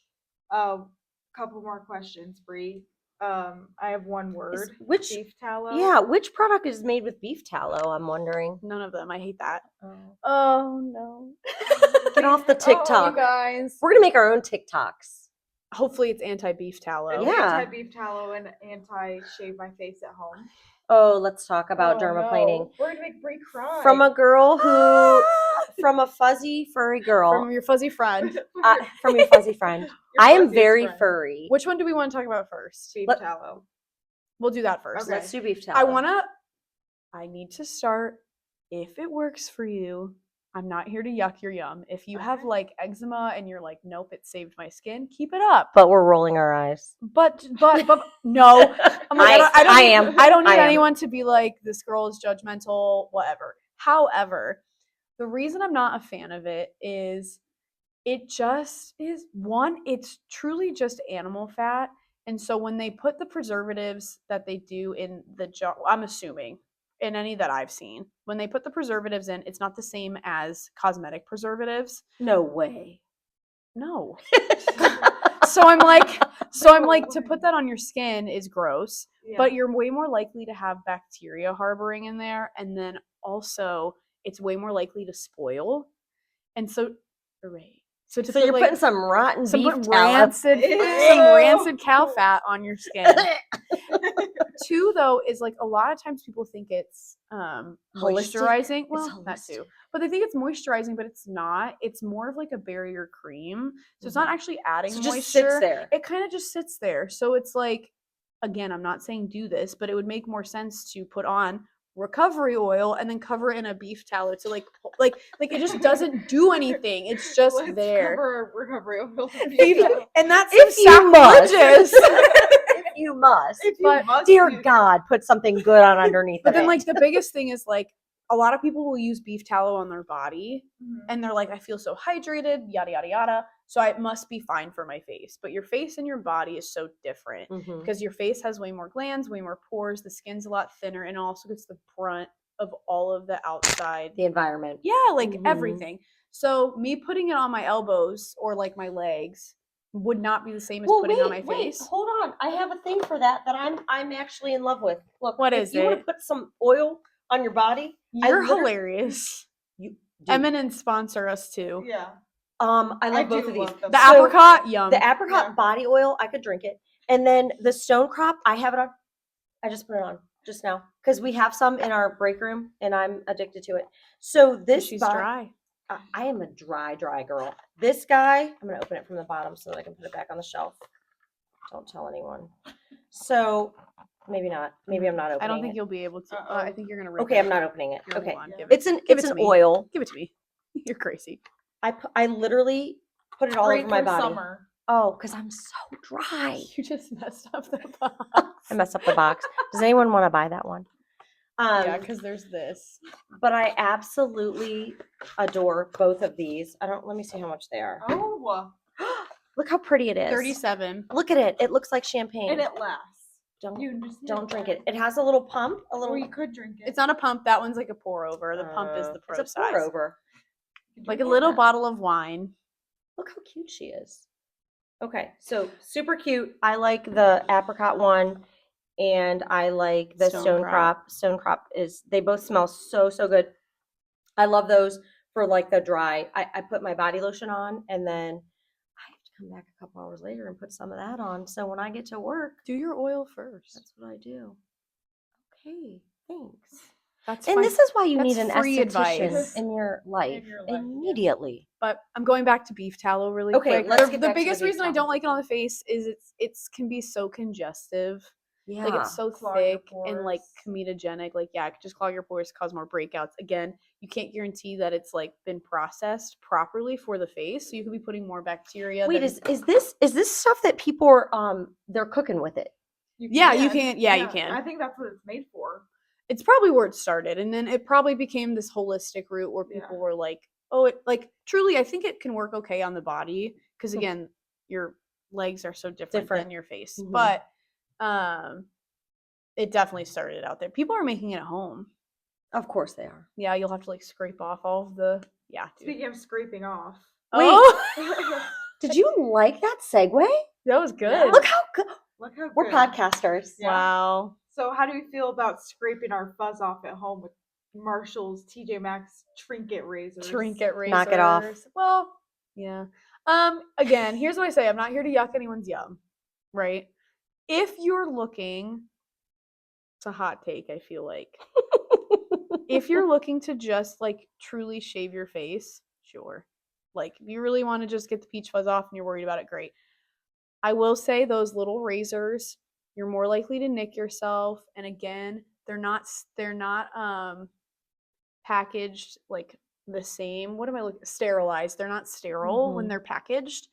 Couple more questions, Bree. I have one word. Which beef tallow? Yeah, which product is made with beef tallow? I'm wondering. None of them. I hate that. Oh no. Get off the TikTok. You guys. We're gonna make our own TikToks. Hopefully it's anti-beef tallow. Anti-beef tallow and anti-shave my face at home. Oh, let's talk about dermaplaning. No. We're gonna make Bree cry. From a girl who, from a fuzzy furry girl. From your fuzzy friend. From your fuzzy friend. I am very furry. Which one do we want to talk about first? Beef tallow. We'll do that first. Okay. Let's do beef tallow. I need to start. If it works for you, I'm not here to yuck your yum. If you have Okay. like eczema and you're like, nope, it saved my skin, keep it up. But we're rolling our eyes. But no, I'm like, I am. I don't need I am. anyone to be like, this girl is judgmental, whatever. However, the reason I'm not a fan of it is it just is one, it's truly just animal fat. And so when they put the preservatives that they do in the jar, I'm assuming in any that I've seen, when they put the preservatives in, it's not the same as cosmetic preservatives. No way. No. So I'm like, to put that on your skin is gross, Yeah. but you're way more likely to have bacteria harboring in there. And then also it's way more likely to spoil. And so, hooray. So you're putting some rotten beef tallow. rancid, Ew. some rancid cow fat on your skin. Two, though, is like a lot of times people think it's moisturizing. Well, that too. But they think it's moisturizing, but it's not. It's more of like a barrier cream. So it's not actually adding So it moisture. just sits there. It kind of just sits there. So it's like, again, I'm not saying do this, but it would make more sense to put on recovery oil and then cover it in a beef tallow to like it just doesn't do anything. It's just Let's there. cover recovery oil. And that's If you must. sacrilegious. If you must. But Dear God, put something good on underneath But of then, it. like, the biggest thing is, like, a lot of people will use beef tallow on their body, and they're like, I feel so hydrated, yada, yada, yada, so it must be fine for my face. But your face and your body is so different because your face has way more glands, way more pores, the skin's a lot thinner, and it also gets the brunt of all of the outside. The environment. Yeah, like, everything. So me putting it on my elbows or, like, my legs would not be the same as putting it on my face. Hold on. I have a thing for that I'm actually in love with. Look, What if is you want it? to put some oil on your body, You're hilarious. Dude, Eminent sponsor us too. Yeah. I love both of these. love them. The So, apricot, yum. The apricot Yeah. body oil, I could drink it. And then the stone crop, I have it on. I just put it on just now because we have some in our break room and I'm addicted to it. So this She's body, dry. I am a dry girl. This guy, I'm going to open it from the bottom so that I can put it back on the shelf. Don't tell anyone. So maybe not. Maybe I'm not opening it. I don't think you'll be able to. I think you're gonna rip Okay, it. I'm not opening it. Here, Okay. hold on, give It's it an to me. oil. Give it to me. You're crazy. I literally put it all Great over my for body. summer. Oh, because I'm so dry. You just messed up the box. I messed up the box. Does anyone want to buy that one? Yeah, because there's this. But I absolutely adore both of these. Let me see how much they are. Oh, Look how pretty it is. 37. Look at it. It looks like champagne. and it lasts. Don't just need don't drink that. it. It has a little pump, Or you could drink it. It's not a pump. That one's like a pour over. The pump is the pro it's a size. pour over. Like a little bottle of wine. Look how cute she is. Okay, so super cute. I like the apricot one, and I like the stone crop. Stone crop they both smell so good. I love those for like the dry. I put my body lotion on, and then I have to come back a couple hours later and put some of that on. So when I get to work, Do your oil first. that's what I do. Okay, thanks. That's And fine. this is why you That's need an free esthetician advice. in your life yeah. immediately. But I'm going back to beef tallow really Okay, quick. let's get The back to the biggest beef reason I tallow. don't like it on the face is it's can be so congestive. Yeah. Like it's so Clog your thick and like pores. comedogenic. Like yeah, it could just clog your pores, cause more breakouts. Again, you can't guarantee that it's like been processed properly for the face, so you could be putting more bacteria. Wait, than... is this stuff that people are they're cooking with it? You can. Yeah, you can. I think that's what it's made for. It's probably where it started, and then it probably became this holistic route where people were like, oh, it like truly, I think it can work okay on the body because again, your legs are so different than your face, but it definitely started out there. People are making it at home. Of course they are. Yeah, you'll have to like scrape off all of the dude. Speaking of scraping off. Oh, Did you like that segue? that was good. Yeah. Look how good. Look how We're good. podcasters. Yeah. Wow. So how do you feel about scraping our fuzz off at home with Marshall's TJ Maxx trinket razors? Trinket razors. Knock it off. Well, yeah. Again, here's what I say. I'm not here to yuck anyone's yum, right? If you're looking, it's a hot take, I feel like. If you're looking to just like truly shave your face, sure. Like if you really want to just get the peach fuzz off and you're worried about it, great. I will say those little razors You're more likely to nick yourself. And again, they're not packaged like the same. What am I looking? Sterilized. They're not sterile when they're packaged.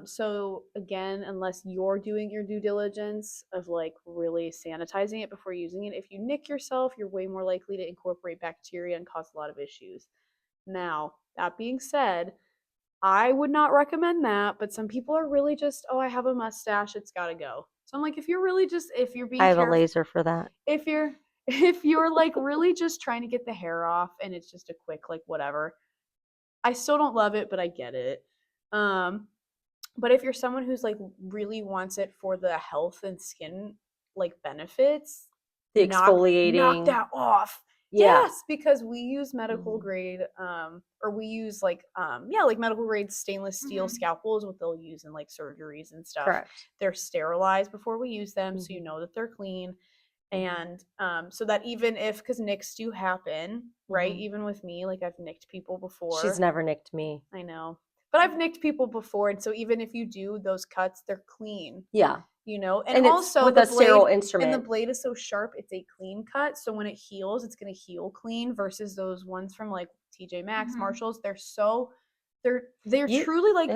So again, unless you're doing your due diligence of like really sanitizing it before using it, if you nick yourself, you're way more likely to incorporate bacteria and cause a lot of issues. Now, that being said, I would not recommend that, but some people are really just, oh, I have a mustache, it's got to go. So I'm like, if you're really just, if you're being I have careful, a laser for that. if you're like really just trying to get the hair off and it's just a quick like whatever, I still don't love it, but I get it. But if you're someone who's like really wants it for the health and skin like benefits, The knock exfoliating. that off. Yeah. Yes, because we use medical grade, or we use like medical grade stainless steel scalpels, what they'll use in like surgeries and stuff. Correct. They're sterilized before we use them, so you know that they're clean. And so that even if, because nicks do happen, right? Even with me, like I've nicked people before. She's never nicked me. I know. But I've nicked people before, and so even if you do those cuts, they're clean. Yeah. You know, And also it's with the a sterile blade, instrument. and the blade is so sharp, it's a clean cut. So when it heals, it's going to heal clean versus those ones from like TJ Maxx, Marshalls. They're truly like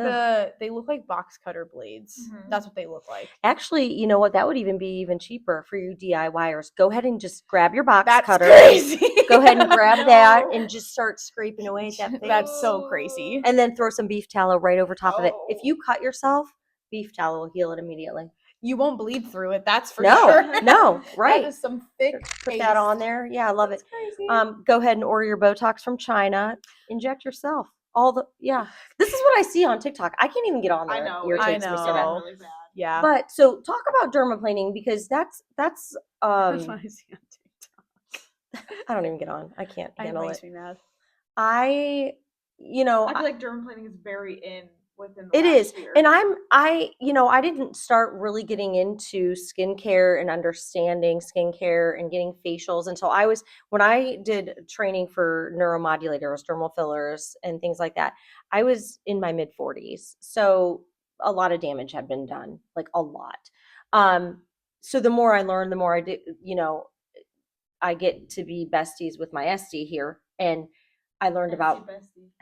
they look like box cutter blades. That's what they look like. Actually, you know what? That would even be even cheaper for you DIYers. Go ahead and just grab your box cutter. Crazy. Go ahead and grab that and just start scraping away at that thing. That's so crazy. And then throw some beef tallow right over top of it. If you cut yourself, beef tallow will heal it immediately. You won't bleed through it. That's for sure. No, right. That is some thick Put that on there. Yeah, I love it. Crazy. Go ahead and order your Botox from China. Inject yourself. This is what I see on TikTok. I can't even get on there. I know. Irritates me so bad. Really bad. Yeah. But so talk about dermaplaning, because that's That's what I see on TikTok. I don't even get on. I can't handle It it. makes me mad. I feel like dermaplaning is very in within the it last is. year. And I didn't start really getting into skincare and understanding skincare and getting facials until when I did training for neuromodulators, dermal fillers, and things like that, I was in my mid 40s. So a lot of damage had been done, like a lot. So the more I learned, the more I did, I get to be besties with my estie here. And I learned about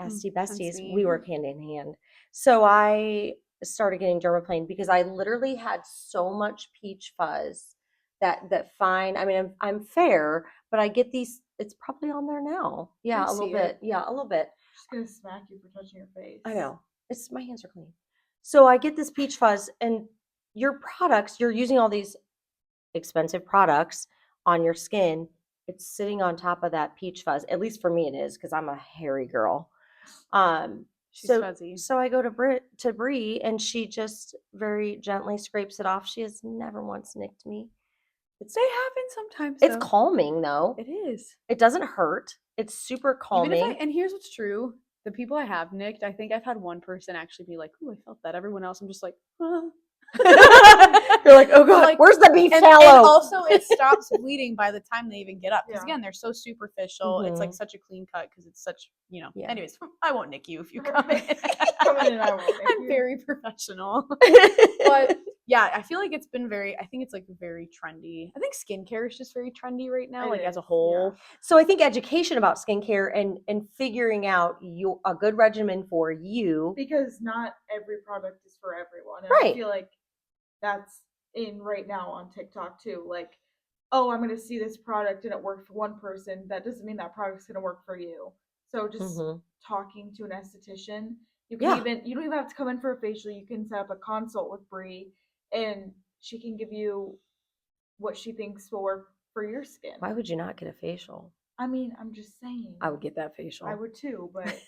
estie besties. We work hand in hand. So I started getting dermaplane because I literally had so much peach fuzz that fine. I mean, I'm fair, but I get these. It's probably on there now. Yeah, a little bit. Yeah, a little bit. Just gonna smack you for touching your face. I know. My hands are clean. So I get this peach fuzz, and your products, you're using all these expensive products on your skin. It's sitting on top of that peach fuzz. At least for me, it is, because I'm a hairy girl. She's fuzzy. So I go to Bree, and she just very gently scrapes it off. She has never once nicked me. They happen sometimes. It's calming though. It is. It doesn't hurt. It's super calming. And here's what's true: the people I have nicked, I think I've had one person actually be like, "Oh, I felt that." Everyone else, I'm just like, You're like, oh god, like, where's the beef tallow? And also, it stops bleeding by the time they even get up. Because again, they're so superficial. It's like such a clean cut because it's such, Anyways, I won't nick you if you come in. I'm very professional. But yeah, I feel like it's been I think it's like very trendy. I think skincare is just very trendy right now, as a whole. Yeah. So I think education about skincare and figuring out a good regimen for you. Because not every product is for everyone. And right. I feel like that's in right now on TikTok too. Like, oh, I'm going to see this product and it worked for one person. That doesn't mean that product's going to work for you. So just talking to an esthetician. You don't even have to come in for a facial. You can set up a consult with Bree, and she can give you what she thinks will work for your skin. Why would you not get a facial? I mean, I'm just saying. I would get that facial. I would too, but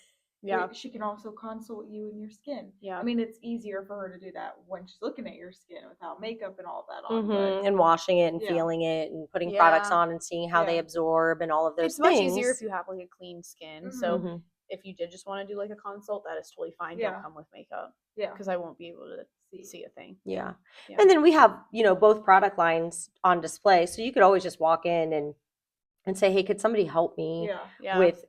she can also consult you and your skin. Yeah. I mean, it's easier for her to do that when she's looking at your skin without makeup and all that on. And washing it and feeling it and putting products on and seeing how they absorb and all of those things. It's much easier if you have like a clean skin. So if you did just want to do like a consult, that is totally fine. Don't come with makeup. Yeah. Because I won't be able to see a thing. Yeah. And then we have, both product lines on display. So you could always just walk in and say, hey, could somebody help me with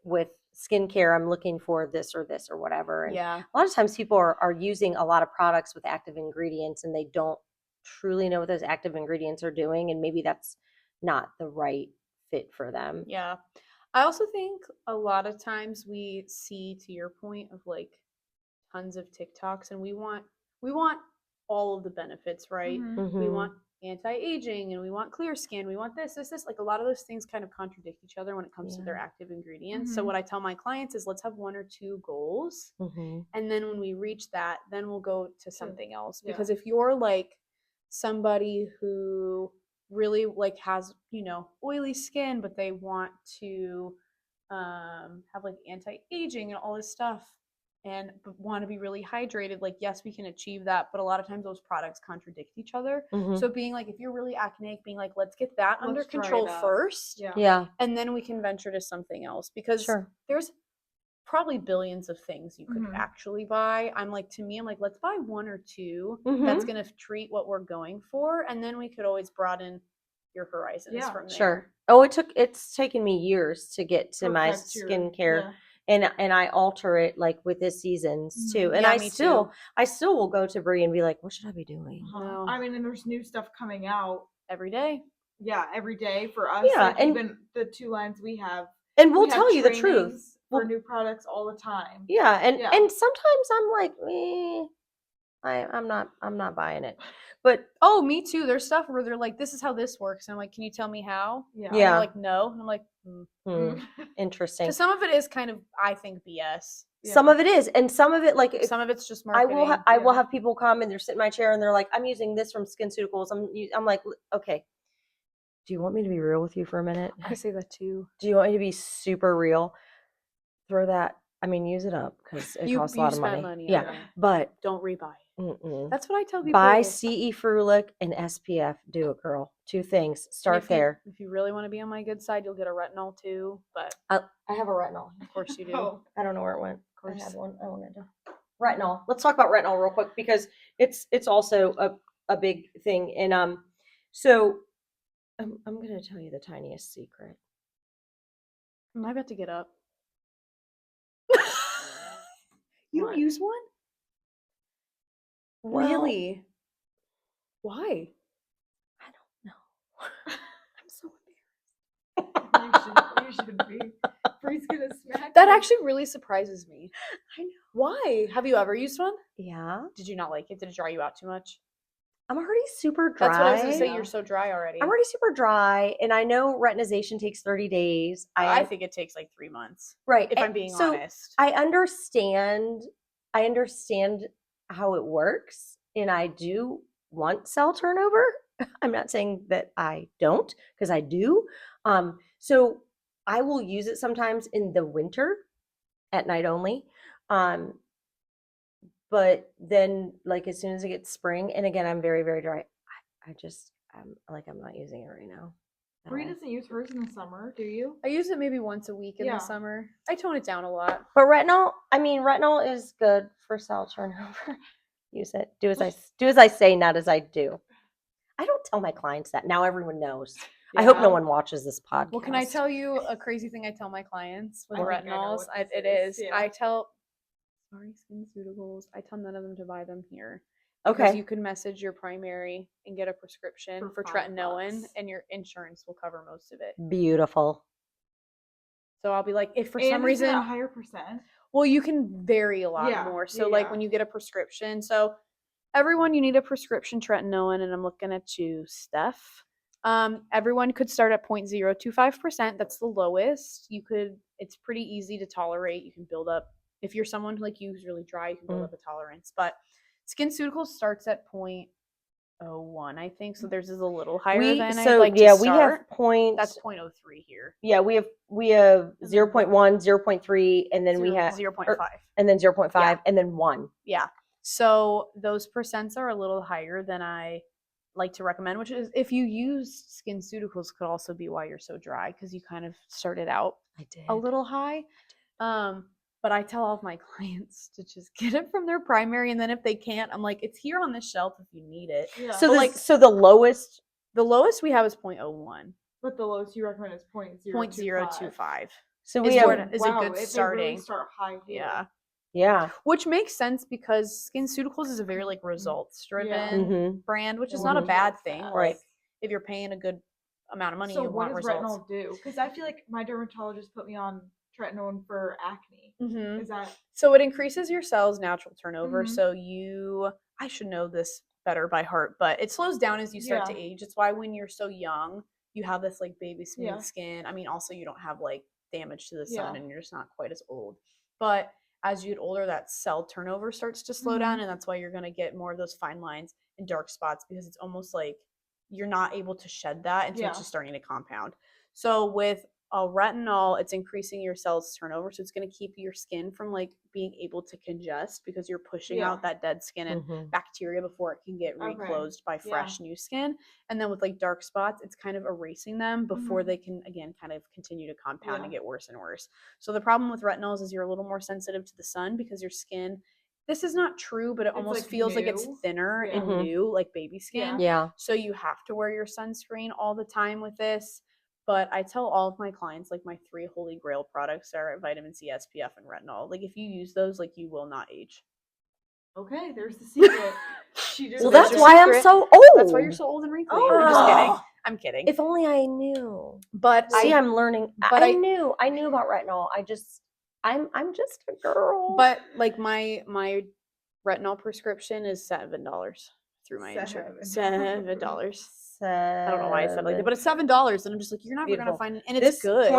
skincare? I'm looking for this or whatever. And a lot of times people are using a lot of products with active ingredients, and they don't truly know what those active ingredients are doing, and maybe that's not the right fit for them. Yeah. I also think a lot of times we see, to your point, of like tons of TikToks, and we want all of the benefits, right? Mhm. We Mhm. want anti-aging and we want clear skin. We want this. Like a lot of those things kind of contradict each other when it comes to their Yeah. active ingredients. So Mhm. what I tell my clients is let's have 1 or 2 goals. Mhm. And then when we reach that, then we'll go to something else. yeah. Because if you're like somebody who really like has, oily skin, but they want to have like anti-aging and all this stuff and want to be really hydrated, like yes, we can achieve that, but a lot of times those products contradict each other. Mhm. So being like, if you're really acneic, being like, let's get that under Let's try control that. first, Yeah. Yeah. and then we can venture to something else, because Sure. there's probably billions of things you could Mhm. actually buy. I'm like, let's buy 1 or 2 Mhm. that's going to treat what we're going for, and then we could always broaden your horizons Yeah. from there. Sure. Oh, it's taken me years to get to my Perfect your- skincare, yeah. and I alter it like with the seasons too. Mhm. And Yeah, I me still too. I still will go to Brie and be like, what should I be doing? Uh-huh. No. I mean, and there's new stuff coming out. Every day. Yeah, every day for us. Yeah, like and- even the 2 lines we have. And we'll we have tell you the truth. trainings for We'll- new products all the time. Yeah, and Yeah. and sometimes I'm like, I'm not buying it. But Oh, me too. There's stuff where they're like, this is how this works. And I'm like, can you tell me how? Yeah. And Yeah. they're like, no. And I'm like, interesting. Because some of it is kind of, I think, BS. Yeah. Some of it is, and some of it like if, Some of it's just I marketing. will Yeah. have people come and they're sitting in my chair and they're like, I'm using this from SkinCeuticals. I'm like, okay. Do you want me to be real with you for a minute? I say that too. Do you want me to be super real? Throw that. I mean, use it up because it costs a lot of spent money. on Yeah, it. but Don't rebuy. mm-mm. That's what I tell people. Buy CE Frulic and SPF. Do it, girl. 2 things. And Start there. If you really want to be on my good side, you'll get a retinol too. But I have a retinol. of course you do. Oh. I don't know where it went. Of course. I had one. I wanted to. Retinol. Let's talk about retinol real quick because it's also a big thing. And so I'm gonna tell you the tiniest secret. Am I about to get up? You What? don't use one? Well, Really? Why? I don't know. I'm so You should be. Bree's gonna smack That you. actually really surprises me. I know. Why? Have you ever used one? Yeah. Did you not like it? Did it dry you out too much? I'm already super dry. That's what I was gonna say. Yeah. You're so dry already. I'm already super dry, and I know retinization takes 30 days. I think it takes like 3 months. right. If I'm being so honest. I understand how it works, and I do want cell turnover. I'm not saying that I don't, because I do. So I will use it sometimes in the winter at night only. But then like as soon as it gets spring, and again, I'm very, very dry. I'm not using it right now. at Bree all. doesn't use hers in the summer, do you? I use it maybe once a week in Yeah. the summer. I tone it down a lot. But retinol is good for cell turnover. Use it. Do as I say, not as I do. I don't tell my clients that. Now everyone knows. I hope no Yeah. one watches this podcast. Well, can I tell you a crazy thing I tell my clients with I think I know retinols? what this It is, is. yeah. I tell SkinCeuticals, I tell none of them to buy them here. Okay. Because you can message your primary and get a prescription For for $5, tretinoin, and your insurance will cover most of it. Beautiful. So I'll be like, if for And some is it reason, a higher percent? well, you can vary a lot Yeah, more. So yeah, like yeah. when you get a prescription, so everyone, you need a prescription tretinoin, and I'm looking at you, Steph. Everyone could start at 0.025%. That's the lowest. It's pretty easy to tolerate. You can build up, if you're someone like you who's really dry, you can build up a tolerance. But SkinCeuticals starts at 0.01, I think. So theirs is a little higher than I'd like to we have start. points. That's 0.03 here. Yeah, we have 0.1, 0.3, and then we have 0.5. and then 0.5, Yeah. and then 1. Yeah. So those percents are a little higher than I like to recommend, which is if you use SkinCeuticals could also be why you're so dry, because you kind of started out I did. a little high. But I tell all of my clients to just get it from their primary, and then if they can't, I'm like, it's here on the shelf if you need it. Yeah. So But, so the lowest. The lowest we have is 0.01, But the lowest you recommend is 0.025. 0.025. So Is we what have is Wow, a good if they starting. really start high here. Yeah. Yeah. Which makes sense because SkinCeuticals is a very like results driven Mhm. brand, which is Yeah, not a Mhm. bad thing. Right. Like if you're paying a good amount of money, So you what want does results. retinol do? Because I feel like my dermatologist put me on tretinoin for acne. Mm-hmm. Is that So it increases your cells' natural turnover. Mhm. So I should know this better by heart, but it slows down as you start to Yeah. age. It's why when you're so young, you have this like baby smooth Yeah. skin. I mean, also you don't have like damage to the sun Yeah. and you're just not quite as old. But as you get older, that cell turnover starts to slow down, Mhm. and that's why you're gonna get more of those fine lines and dark spots because it's almost like you're not able to shed that, and so it's Yeah. just starting to compound. So with a retinol, it's increasing your cells turnover, so it's going to keep your skin from like being able to congest because you're pushing Yeah. out that dead skin and Mhm. bacteria before it can get Okay. reclosed by Yeah. fresh new skin. And then with like dark spots, it's kind of erasing them before Mhm. they can again kind of continue to compound Yeah. and get worse and worse. So the problem with retinols is you're a little more sensitive to the sun because your skin, this is not true, but it It's, almost like, feels like it's new. thinner Yeah. and Mhm. new, like baby skin. Yeah. So you have to wear your sunscreen all the time with this. But I tell all of my clients, like my 3 holy grail products are vitamin C, SPF, and retinol. Like if you use those, like you will not age. Okay, there's the secret. She just Well, there's that's your why I'm secret. so old. That's why you're so old and wrinkly. Oh, I'm just kidding. Oh. I'm kidding. If only I knew. But See, I I'm learning. but I knew about retinol. I'm just a girl. but like my retinol prescription is $7 through my insurance. $7. I don't know why I said it like that, but it's $7, and I'm just like, you're never Beautiful. gonna find it, and it's This good.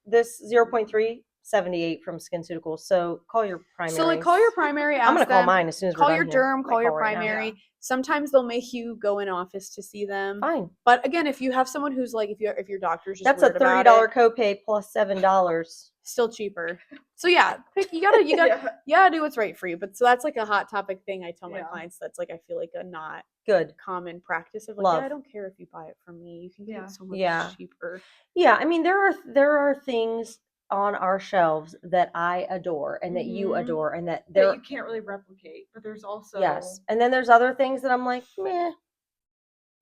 this 0.3, 78 from SkinCeuticals. So call your primary. So like call your primary, ask I'm gonna call them, mine as soon as we're call done your here. derm, Might call your right now. primary. Yeah. Sometimes they'll make you go in office to see them. Fine. But again, if you have someone who's like, if your doctor's just That's a weird about $30 it, copay plus $7. still cheaper. So yeah, you gotta do what's right for you. But so that's like a hot topic thing I tell my Yeah. clients. That's like I feel like a not Good. common practice of like, Love. yeah, I don't care if you buy it from me. You can get Yeah. it so much Yeah. cheaper. Yeah, I mean there are things on our shelves that I adore and that you Mhm. adore and that that there you can't really replicate, but there's also yes. And then there's other things that I'm like, meh.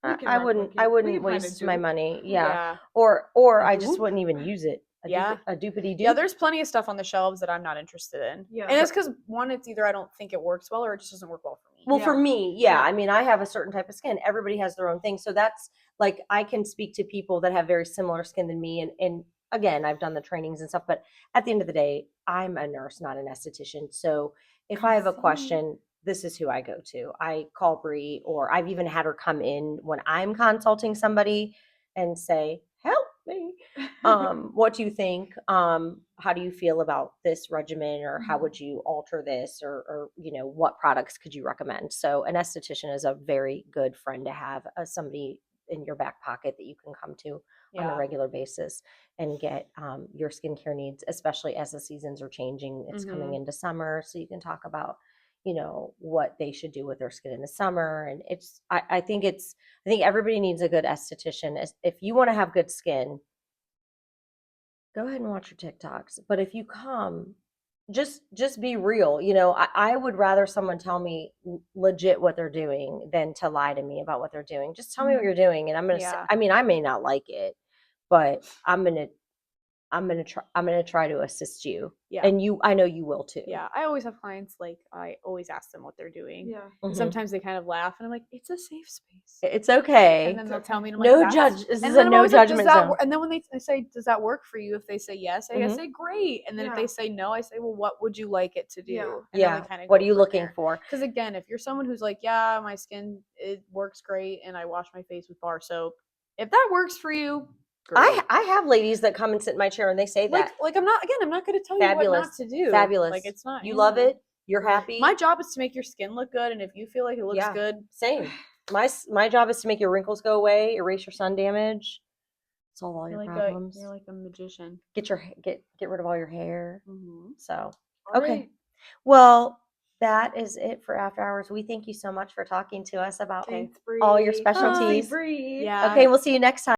we can I wouldn't replicate. We can find a waste my dupe. money. Yeah. Yeah. Or A I just dupe? wouldn't even use it. Yeah. A doopity doop. Yeah, there's plenty of stuff on the shelves that I'm not interested in. Yeah. And it's because one, it's either I don't think it works well or it just doesn't work well for me. Well, Yeah. for me, yeah. Yeah. I mean, I have a certain type of skin. Everybody has their own thing. So that's like I can speak to people that have very similar skin than me. And again, I've done the trainings and stuff, but at the end of the day, I'm a nurse, not an esthetician. So if I have a Same. question, this is who I go to. I call Bree, or I've even had her come in when I'm consulting somebody and say, help me. What do you think? How do you feel about this regimen, or how Mhm. would you alter this, or you know, what products could you recommend? So an esthetician is a very good friend to have, somebody in your back pocket that you can come to on a Yeah. regular basis and get your skincare needs, especially as the seasons are changing. It's coming Mhm. into summer, so you can talk about, you know, what they should do with their skin in the summer. And I think I think everybody needs a good esthetician. If you want to have good skin, go ahead and watch your TikToks. But if you come, just be real. You know, I would rather someone tell me legit what they're doing than to lie to me about what they're doing. Just tell me what Mhm. you're doing, and I'm gonna say, Yeah. I mean, I may not like it, but I'm gonna try to assist you. Yeah. And I know you will too. Yeah. I always have clients like I always ask them what they're doing. Yeah. And Mhm. sometimes they kind of laugh and I'm like, it's a safe space. It's okay. And then they'll tell me, and I'm No like, judge. This and is then a I'm no always like, does judgment that zone. and then when they say, does that work for you? If they say yes, I Mhm. say great. And then if Yeah. they say no, I say, well, what would you like it to do? Yeah. And then Yeah. we kind of What are you looking for? Because again, if you're someone who's like, yeah, my skin, it works great and I wash my face with bar soap, if that works for you, great. I have ladies that come and sit in my chair and they say that. Like I'm not going to tell you what not Fabulous. to do. Fabulous. Like it's not, You love it. You're happy. My job is to make your skin look good, and if you feel like it looks Yeah. good, Same. My job is to make your wrinkles go away, erase your sun damage, solve all your problems. you're like a magician. Get rid of all your hair. Mm-hmm. So All okay. right. Well, that is it for After Hours. We thank you so much for talking to us about Thanks, all your Bree. specialties. Bree. Yeah. Okay, we'll see you next time.